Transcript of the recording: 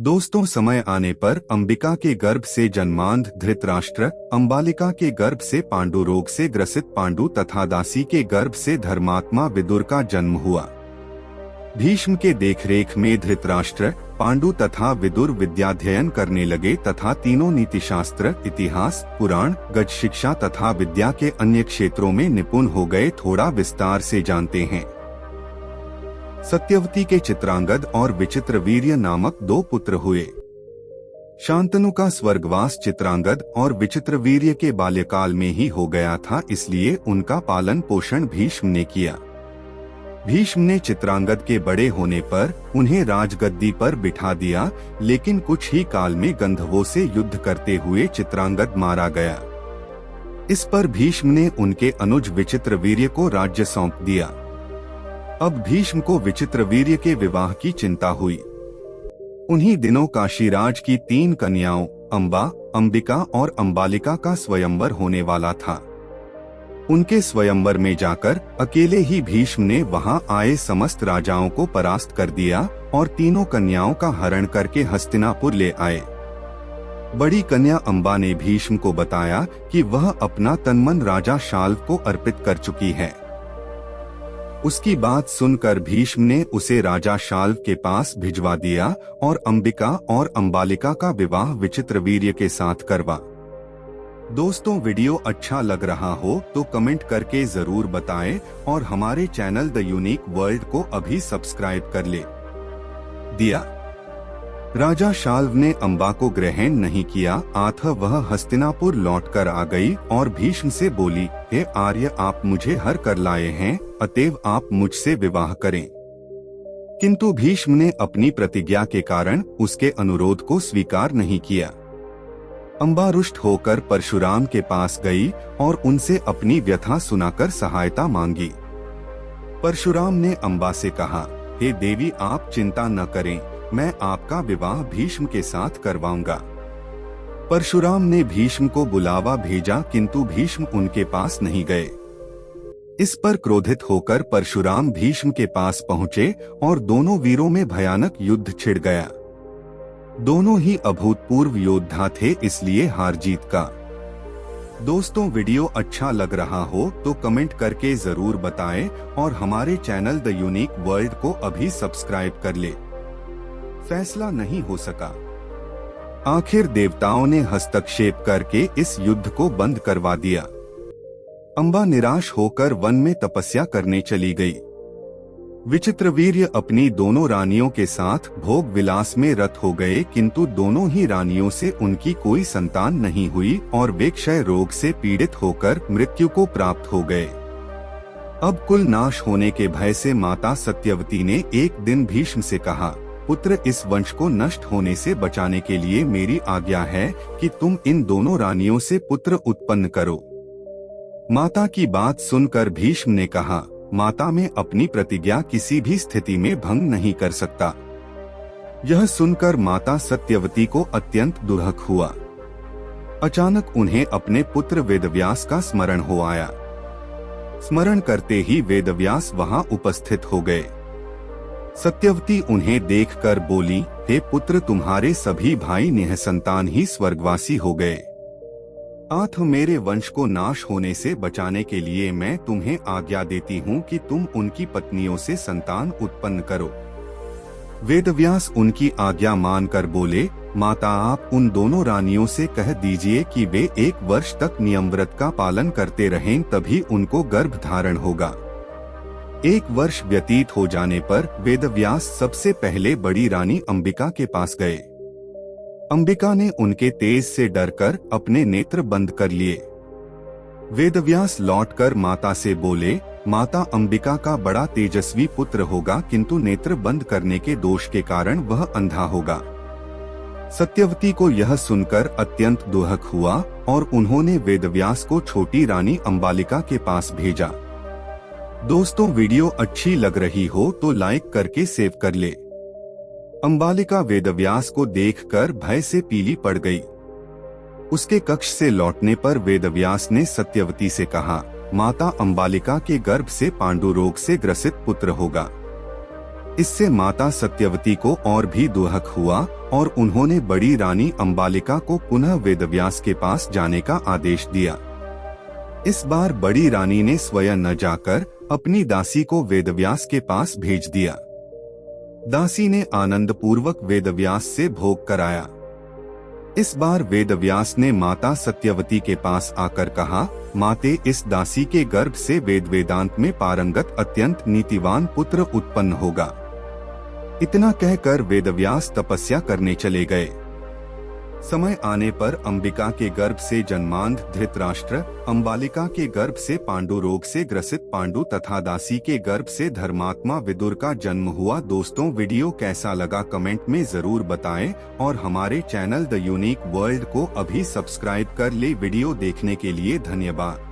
दोस्तों, समय आने पर अंबिका के गर्भ से जन्मांध धृतराष्ट्र, अंबालिका के गर्भ से पांडु रोग से ग्रसित पांडु तथा दासी के गर्भ से धर्मात्मा विदुर का जन्म हुआ। भीष्म के देखरेख में धृतराष्ट्र, पांडु तथा विदुर विद्याध्ययन करने लगे तथा तीनों नीतिशास्त्र, इतिहास, पुराण, गज शिक्षा तथा विद्या के अन्य क्षेत्रों में निपुण हो गए। थोड़ा विस्तार से जानते हैं। सत्यवती के चित्रांगद और विचित्रवीर्य नामक दो पुत्र हुए। शांतनु का स्वर्गवास चित्रांगद और विचित्रवीर्य के बाल्यकाल में ही हो गया था, इसलिए उनका पालन पोषण भीष्म ने किया। भीष्म ने चित्रांगद के बड़े होने पर उन्हें राजगद्दी पर बिठा दिया, लेकिन कुछ ही काल में गंधर्वों से युद्ध करते हुए चित्रांगद मारा गया। इस पर भीष्म ने उनके अनुज विचित्रवीर्य को राज्य सौंप दिया। अब भीष्म को विचित्रवीर्य के विवाह की चिंता हुई। उन्हीं दिनों काशीराज की 3 कन्याओं अंबा, अंबिका और अंबालिका का स्वयंवर होने वाला था। उनके स्वयंवर में जाकर अकेले ही भीष्म ने वहां आए समस्त राजाओं को परास्त कर दिया और तीनों कन्याओं का हरण करके हस्तिनापुर ले आए। बड़ी कन्या अंबा ने भीष्म को बताया कि वह अपना तनमन राजा शाल्व को अर्पित कर चुकी है। उसकी बात सुनकर भीष्म ने उसे राजा शाल्व के पास भिजवा दिया और अंबिका और अंबालिका का विवाह विचित्रवीर्य के साथ करवा। दोस्तों, वीडियो अच्छा लग रहा हो तो कमेंट करके जरूर बताएं और हमारे चैनल द यूनिक वर्ल्ड को अभी सब्सक्राइब कर ले दिया। राजा शाल्व ने अंबा को ग्रहण नहीं किया, अतः वह हस्तिनापुर लौटकर आ गई और भीष्म से बोली, हे आर्य, आप मुझे हर कर लाए हैं, अतएव आप मुझसे विवाह करें। किंतु भीष्म ने अपनी प्रतिज्ञा के कारण उसके अनुरोध को स्वीकार नहीं किया। अंबा रुष्ट होकर परशुराम के पास गई और उनसे अपनी व्यथा सुनाकर सहायता मांगी। परशुराम ने अंबा से कहा, हे देवी, आप चिंता न करें, मैं आपका विवाह भीष्म के साथ करवाऊंगा। परशुराम ने भीष्म को बुलावा भेजा, किंतु भीष्म उनके पास नहीं गए। इस पर क्रोधित होकर परशुराम भीष्म के पास पहुंचे और दोनों वीरों में भयानक युद्ध छिड़ गया। दोनों ही अभूतपूर्व योद्धा थे, इसलिए हार जीत का। दोस्तों, वीडियो अच्छा लग रहा हो तो कमेंट करके जरूर बताएं और हमारे चैनल द यूनिक वर्ल्ड को अभी सब्सक्राइब कर ले। फैसला नहीं हो सका। आखिर देवताओं ने हस्तक्षेप करके इस युद्ध को बंद करवा दिया। अंबा निराश होकर वन में तपस्या करने चली गई। विचित्रवीर्य अपनी दोनों रानियों के साथ भोग विलास में रत हो गए, किंतु दोनों ही रानियों से उनकी कोई संतान नहीं हुई और वे क्षय रोग से पीड़ित होकर मृत्यु को प्राप्त हो गए। अब कुल नाश होने के भय से माता सत्यवती ने एक दिन भीष्म से कहा, पुत्र, इस वंश को नष्ट होने से बचाने के लिए मेरी आज्ञा है कि तुम इन दोनों रानियों से पुत्र उत्पन्न करो। माता की बात सुनकर भीष्म ने कहा, माता, मैं अपनी प्रतिज्ञा किसी भी स्थिति में भंग नहीं कर सकता। यह सुनकर माता सत्यवती को अत्यंत दुर्हक हुआ। अचानक उन्हें अपने पुत्र वेदव्यास का स्मरण हो आया। स्मरण करते ही वेदव्यास वहां उपस्थित हो गए। सत्यवती उन्हें देखकर बोली, हे पुत्र, तुम्हारे सभी भाई निःसंतान ही स्वर्गवासी हो गए। अतः मेरे वंश को नाश होने से बचाने के लिए मैं तुम्हें आज्ञा देती हूँ कि तुम उनकी पत्नियों से संतान उत्पन्न करो। वेदव्यास उनकी आज्ञा मानकर बोले, माता, आप उन दोनों रानियों से कह दीजिए कि वे 1 वर्ष तक नियमव्रत का पालन करते रहें, तभी उनको गर्भ धारण होगा। 1 वर्ष व्यतीत हो जाने पर वेदव्यास सबसे पहले बड़ी रानी अंबिका के पास गए। अंबिका ने उनके तेज से डरकर अपने नेत्र बंद कर लिए। वेदव्यास लौटकर माता से बोले, माता, अंबिका का बड़ा तेजस्वी पुत्र होगा, किंतु नेत्र बंद करने के दोष के कारण वह अंधा होगा। सत्यवती को यह सुनकर अत्यंत दुहक हुआ और उन्होंने वेदव्यास को छोटी रानी अंबालिका के पास भेजा। दोस्तों, वीडियो अच्छी लग रही हो तो लाइक करके सेव कर ले। अंबालिका वेदव्यास को देखकर भय से पीली पड़ गई। उसके कक्ष से लौटने पर वेदव्यास ने सत्यवती से कहा, माता, अंबालिका के गर्भ से पांडु रोग से ग्रसित पुत्र होगा। इससे माता सत्यवती को और भी दुहक हुआ और उन्होंने बड़ी रानी अंबालिका को पुनः वेदव्यास के पास जाने का आदेश दिया। इस बार बड़ी रानी ने स्वयं न जाकर अपनी दासी को वेदव्यास के पास भेज दिया। दासी ने आनंद पूर्वक वेदव्यास से भोग कराया। इस बार वेदव्यास ने माता सत्यवती के पास आकर कहा, माते, इस दासी के गर्भ से वेद वेदांत में पारंगत अत्यंत नीतिवान पुत्र उत्पन्न होगा। इतना कहकर वेदव्यास तपस्या करने चले गए। समय आने पर अंबिका के गर्भ से जन्मांध धृतराष्ट्र, अंबालिका के गर्भ से पांडु रोग से ग्रसित पांडु तथा दासी के गर्भ से धर्मात्मा विदुर का जन्म हुआ। दोस्तों, वीडियो कैसा लगा कमेंट में जरूर बताएं और हमारे चैनल द यूनिक वर्ल्ड को अभी सब्सक्राइब कर ले। वीडियो देखने के लिए धन्यवाद।